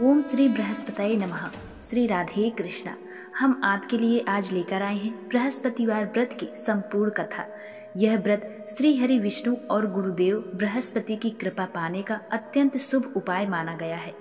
ओम श्री बृहस्पतये नमः। श्री राधे कृष्णा। हम आपके लिए आज लेकर आए हैं बृहस्पतिवार व्रत की संपूर्ण कथा। यह व्रत श्री हरि विष्णु और गुरुदेव बृहस्पति की कृपा पाने का अत्यंत शुभ उपाय माना गया है।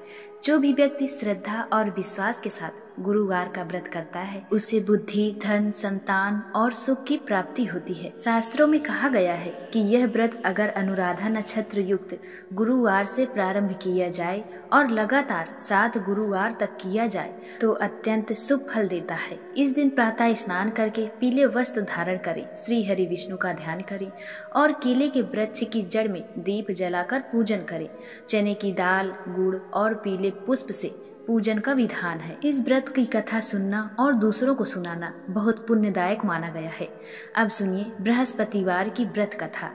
जो भी व्यक्ति श्रद्धा और विश्वास के साथ गुरुवार का व्रत करता है उससे बुद्धि, धन, संतान और सुख की प्राप्ति होती है। शास्त्रों में कहा गया है कि यह व्रत अगर अनुराधा नक्षत्र युक्त गुरुवार से प्रारंभ किया जाए और लगातार 7 गुरुवार तक किया जाए तो अत्यंत शुभ फल देता है। इस दिन प्रातः स्नान करके पीले वस्त्र धारण करें, श्री हरि विष्णु का ध्यान करें और केले के वृक्ष की जड़ में दीप जलाकर पूजन करें। चने की दाल, गुड़ और पीले पुष्प से पूजन का विधान है। इस व्रत की कथा सुनना और दूसरों को सुनाना बहुत पुण्यदायक माना गया है। अब सुनिए बृहस्पतिवार की व्रत कथा।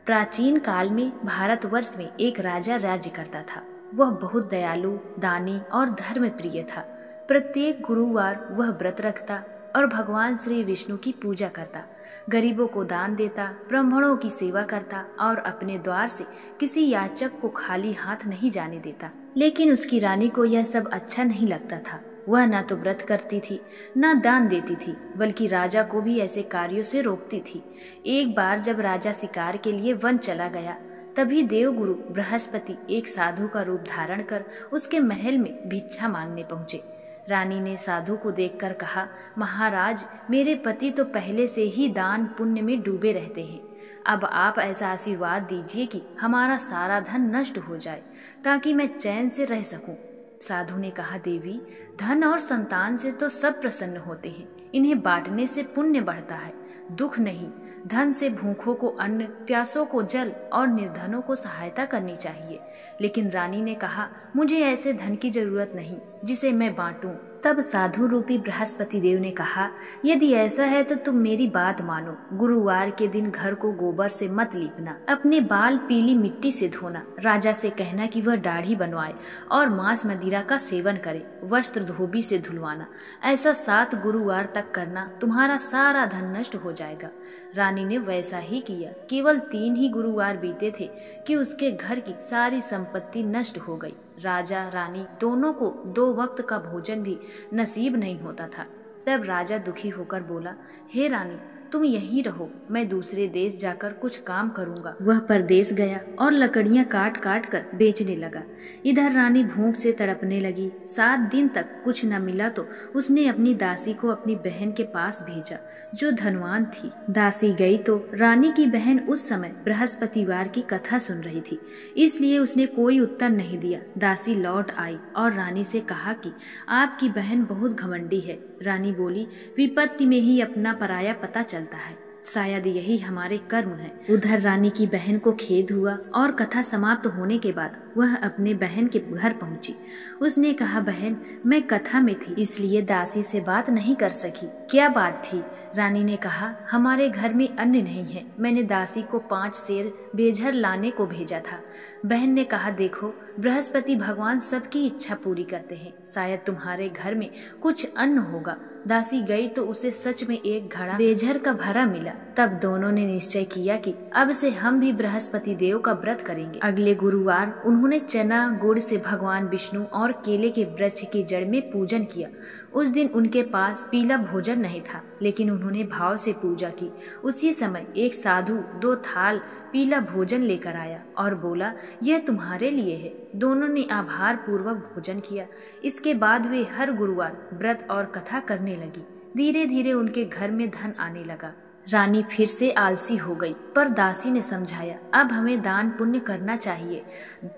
प्राचीन काल में भारतवर्ष में एक राजा राज्य करता था। वह बहुत दयालु, दानी और धर्म प्रिय था। प्रत्येक गुरुवार वह व्रत रखता और भगवान श्री विष्णु की पूजा करता, गरीबों को दान देता, ब्राह्मणों की सेवा करता और अपने द्वार से किसी याचक को खाली हाथ नहीं जाने देता। लेकिन उसकी रानी को यह सब अच्छा नहीं लगता था। वह न तो व्रत करती थी, न दान देती थी, बल्कि राजा को भी ऐसे कार्यों से रोकती थी। एक बार जब राजा शिकार के लिए वन चला गया, तभी देवगुरु बृहस्पति एक साधु का रूप धारण कर उसके महल में भिक्षा मांगने पहुंचे। रानी ने साधु को देखकर कहा, महाराज, मेरे पति तो पहले से ही दान पुण्य में डूबे रहते हैं। अब आप ऐसा आशीर्वाद दीजिए कि हमारा सारा धन नष्ट हो जाए ताकि मैं चैन से रह सकूं। साधु ने कहा, देवी, धन और संतान से तो सब प्रसन्न होते हैं। इन्हें बांटने से पुण्य बढ़ता है, दुख नहीं। धन से भूखों को अन्न, प्यासों को जल और निर्धनों को सहायता करनी चाहिए। लेकिन रानी ने कहा, मुझे ऐसे धन की जरूरत नहीं जिसे मैं बांटूं। तब साधु रूपी बृहस्पति देव ने कहा, यदि ऐसा है तो तुम मेरी बात मानो। गुरुवार के दिन घर को गोबर से मत लीपना, अपने बाल पीली मिट्टी से धोना, राजा से कहना कि वह दाढ़ी बनवाए और मांस मदिरा का सेवन करे, वस्त्र धोबी से धुलवाना। ऐसा 7 गुरुवार तक करना, तुम्हारा सारा धन नष्ट हो जाएगा। रानी ने वैसा ही किया। केवल 3 ही गुरुवार बीते थे कि उसके घर की सारी संपत्ति नष्ट हो गई। राजा रानी दोनों को 2 वक्त का भोजन भी नसीब नहीं होता था। तब राजा दुखी होकर बोला, हे रानी, तुम यहीं रहो, मैं दूसरे देश जाकर कुछ काम करूंगा। वह परदेश गया और लकड़ियां काट काट कर बेचने लगा। इधर रानी भूख से तड़पने लगी। 7 दिन तक कुछ न मिला तो उसने अपनी दासी को अपनी बहन के पास भेजा जो धनवान थी। दासी गई तो रानी की बहन उस समय बृहस्पतिवार की कथा सुन रही थी, इसलिए उसने कोई उत्तर नहीं दिया। दासी लौट आई और रानी से कहा कि आपकी बहन बहुत घमंडी है। रानी बोली, विपत्ति में ही अपना पराया पता चलता है, शायद यही हमारे कर्म है। उधर रानी की बहन को खेद हुआ और कथा समाप्त होने के बाद वह अपने बहन के घर पहुंची। उसने कहा, बहन, मैं कथा में थी इसलिए दासी से बात नहीं कर सकी। क्या बात थी? रानी ने कहा, हमारे घर में अन्न नहीं है। मैंने दासी को 5 सेर बेझर लाने को भेजा था। बहन ने कहा, देखो, बृहस्पति भगवान सबकी इच्छा पूरी करते हैं, शायद तुम्हारे घर में कुछ अन्न होगा। दासी गई तो उसे सच में एक घड़ा बेझर का भरा मिला। तब दोनों ने निश्चय किया कि अब से हम भी बृहस्पति देव का व्रत करेंगे। अगले गुरुवार उन्होंने चना गुड़ से भगवान विष्णु और केले के वृक्ष की जड़ में पूजन किया। उस दिन उनके पास पीला भोजन नहीं था, लेकिन उन्होंने भाव से पूजा की। उसी समय एक साधु 2 थाल पीला भोजन लेकर आया और बोला, यह तुम्हारे लिए है। दोनों ने आभार पूर्वक भोजन किया। इसके बाद वे हर गुरुवार व्रत और कथा करने लगी। धीरे धीरे उनके घर में धन आने लगा। रानी फिर से आलसी हो गई, पर दासी ने समझाया, अब हमें दान पुण्य करना चाहिए।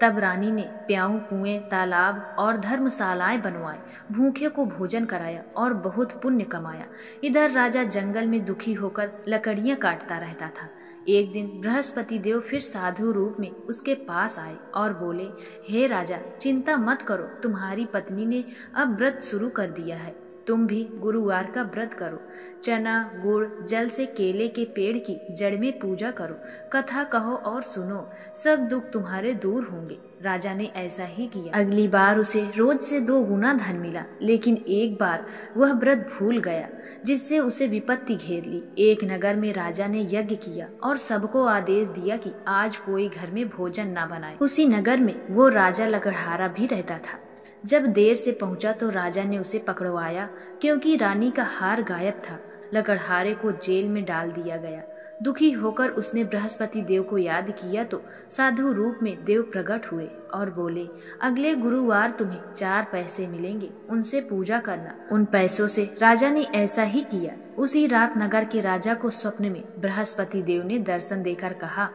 तब रानी ने प्याऊ, कुएं, तालाब और धर्मशालाएं बनवाए, भूखे को भोजन कराया और बहुत पुण्य कमाया। इधर राजा जंगल में दुखी होकर लकड़ियां काटता रहता था। एक दिन बृहस्पति देव फिर साधु रूप में उसके पास आए और बोले, हे राजा, चिंता मत करो, तुम्हारी पत्नी ने अब व्रत शुरू कर दिया है। तुम भी गुरुवार का व्रत करो। चना गुड़ जल से केले के पेड़ की जड़ में पूजा करो, कथा कहो और सुनो, सब दुख तुम्हारे दूर होंगे। राजा ने ऐसा ही किया। अगली बार उसे रोज से 2 गुना धन मिला, लेकिन एक बार वह व्रत भूल गया, जिससे उसे विपत्ति घेर ली। एक नगर में राजा ने यज्ञ किया और सबको आदेश दिया कि आज कोई घर में भोजन न बनाए। उसी नगर में वो राजा लकड़हारा भी रहता था। जब देर से पहुंचा तो राजा ने उसे पकड़वाया, क्योंकि रानी का हार गायब था। लकड़हारे को जेल में डाल दिया गया। दुखी होकर उसने बृहस्पति देव को याद किया तो साधु रूप में देव प्रकट हुए और बोले, अगले गुरुवार तुम्हें 4 पैसे मिलेंगे, उनसे पूजा करना। उन पैसों से राजा ने ऐसा ही किया। उसी रात नगर के राजा को स्वप्न में बृहस्पति देव ने दर्शन देकर कहा,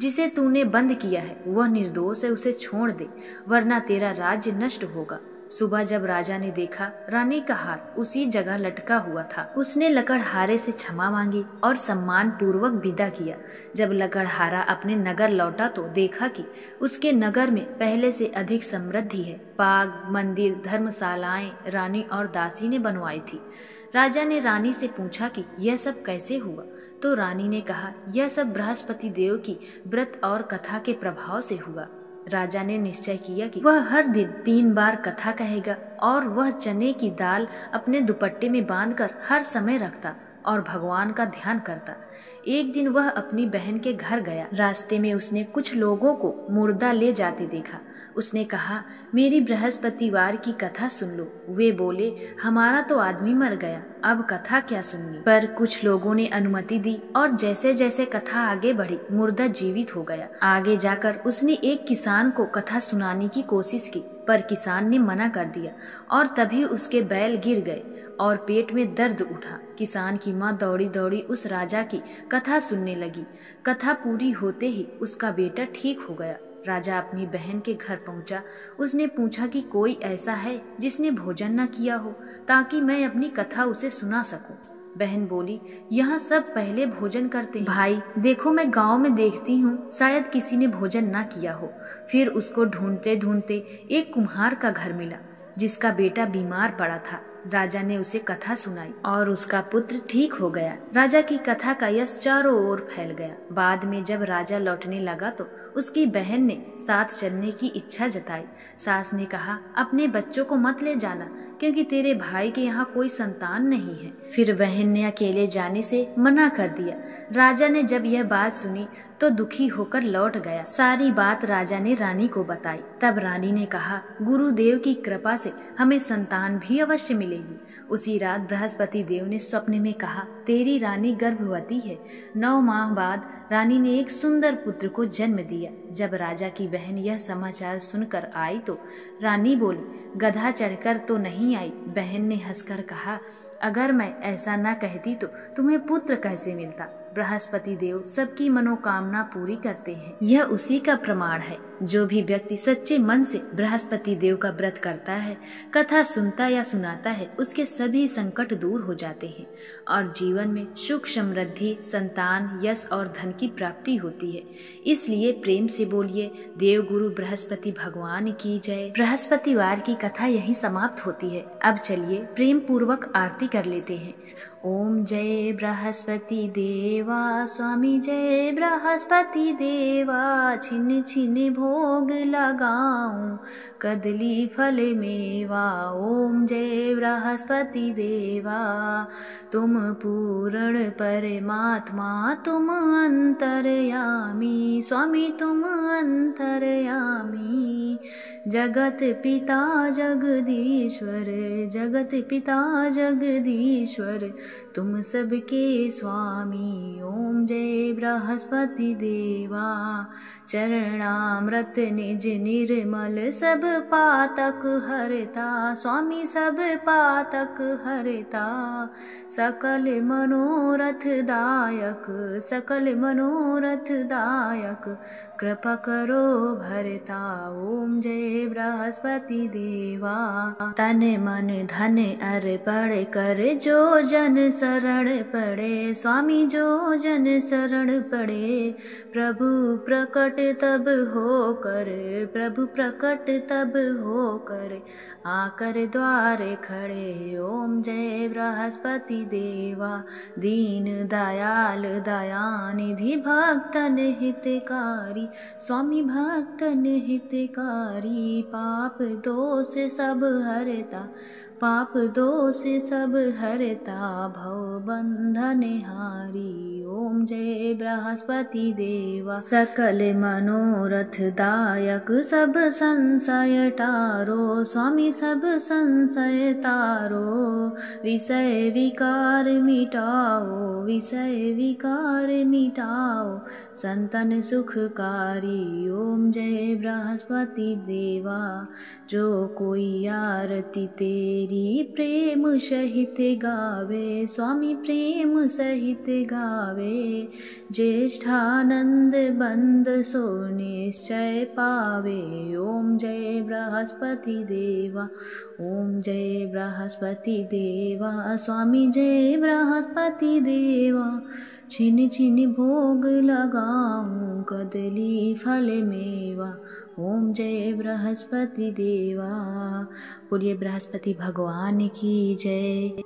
जिसे तूने बंद किया है वह निर्दोष है, उसे छोड़ दे, वरना तेरा राज्य नष्ट होगा। सुबह जब राजा ने देखा, रानी का हार उसी जगह लटका हुआ था। उसने लकड़हारे से क्षमा मांगी और सम्मान पूर्वक विदा किया। जब लकड़हारा अपने नगर लौटा तो देखा कि उसके नगर में पहले से अधिक समृद्धि है। बाग, मंदिर, धर्मशालाएं रानी और दासी ने बनवाई थी। राजा ने रानी से पूछा कि यह सब कैसे हुआ, तो रानी ने कहा, यह सब बृहस्पति देव की व्रत और कथा के प्रभाव से हुआ। राजा ने निश्चय किया कि वह हर दिन 3 बार कथा कहेगा और वह चने की दाल अपने दुपट्टे में बांधकर हर समय रखता और भगवान का ध्यान करता। एक दिन वह अपनी बहन के घर गया। रास्ते में उसने कुछ लोगों को मुर्दा ले जाते देखा। उसने कहा, मेरी बृहस्पतिवार की कथा सुन लो। वे बोले, हमारा तो आदमी मर गया, अब कथा क्या सुननी। पर कुछ लोगों ने अनुमति दी और जैसे जैसे कथा आगे बढ़ी मुर्दा जीवित हो गया। आगे जाकर उसने एक किसान को कथा सुनाने की कोशिश की, पर किसान ने मना कर दिया और तभी उसके बैल गिर गए और पेट में दर्द उठा। किसान की माँ दौड़ी दौड़ी उस राजा की कथा सुनने लगी। कथा पूरी होते ही उसका बेटा ठीक हो गया। राजा अपनी बहन के घर पहुंचा। उसने पूछा कि कोई ऐसा है जिसने भोजन न किया हो, ताकि मैं अपनी कथा उसे सुना सकूं। बहन बोली, यहाँ सब पहले भोजन करते हैं। भाई देखो, मैं गांव में देखती हूँ, शायद किसी ने भोजन ना किया हो। फिर उसको ढूंढते ढूंढते एक कुम्हार का घर मिला, जिसका बेटा बीमार पड़ा था। राजा ने उसे कथा सुनाई और उसका पुत्र ठीक हो गया। राजा की कथा का यश चारों ओर फैल गया। बाद में जब राजा लौटने लगा तो उसकी बहन ने साथ चलने की इच्छा जताई। सास ने कहा, अपने बच्चों को मत ले जाना, क्योंकि तेरे भाई के यहाँ कोई संतान नहीं है। फिर बहन ने अकेले जाने से मना कर दिया। राजा ने जब यह बात सुनी तो दुखी होकर लौट गया। सारी बात राजा ने रानी को बताई। तब रानी ने कहा, गुरुदेव की कृपा से हमें संतान भी अवश्य मिलेगी। उसी रात बृहस्पति देव ने स्वप्न में कहा, तेरी रानी गर्भवती है। 9 माह बाद रानी ने एक सुंदर पुत्र को जन्म दिया। जब राजा की बहन यह समाचार सुनकर आई तो रानी बोली, गधा चढ़कर तो नहीं आई। बहन ने हंसकर कहा, अगर मैं ऐसा न कहती तो तुम्हें पुत्र कैसे मिलता। बृहस्पति देव सबकी मनोकामना पूरी करते हैं, यह उसी का प्रमाण है। जो भी व्यक्ति सच्चे मन से बृहस्पति देव का व्रत करता है, कथा सुनता या सुनाता है, उसके सभी संकट दूर हो जाते हैं और जीवन में सुख, समृद्धि, संतान, यश और धन की प्राप्ति होती है। इसलिए प्रेम से बोलिए, देव गुरु बृहस्पति भगवान की जय। बृहस्पतिवार की कथा यहीं समाप्त होती है। अब चलिए प्रेम पूर्वक आरती कर लेते हैं। ओम जय बृहस्पति देवा, स्वामी जय बृहस्पति देवा। छिन छिन भोग लगाऊं, कदली फल मेवा। ओम जय बृहस्पति देवा, तुम पूर्ण परमात्मा, तुम अंतर्यामी। स्वामी तुम अंतर्यामी। जगत पिता जगदीश्वर, जगत पिता जगदीश्वर, तुम सबके स्वामी। ओम जय बृहस्पति देवा। चरणामृत निज निर्मल, सब पातक हरता। स्वामी सब पातक हरता। सकल मनोरथ दायक, सकल मनोरथ दायक, कृपा करो भरता। ओम जय बृहस्पति देवा। तन मन धन अर्पण कर, जो जन शरण पड़े। स्वामी जो जन शरण पड़े, प्रभु प्रकट तब होकर, प्रभु प्रकट तब होकर, आकर द्वार खड़े। ओम जय बृहस्पति देवा। दीन दयाल दयानिधि, भक्तन हितकारी। स्वामी भक्तन हितकारी, पाप दोष सब हरता। पाप दोष सब हरता भव बंधन हारी। ओम जय बृहस्पति देवा सकल मनोरथ दायक सब संशय टारो। स्वामी सब संशय तारो विषय विकार मिटाओ, विषय विकार मिटाओ संतन सुखकारी। ओम जय बृहस्पति देवा जो कोई आरती तेरी प्रेम सहित गावे, स्वामी प्रेम सहित गावे ज्येष्ठानंद बंद सो निश्चय पावे। ओम जय बृहस्पति देवा, ओम जय बृहस्पति देवा, स्वामी जय बृहस्पति देवा। छिन छिन भोग लगाऊं कदली फल मेवा। ओम जय बृहस्पति देवा। बोलिए बृहस्पति भगवान की जय।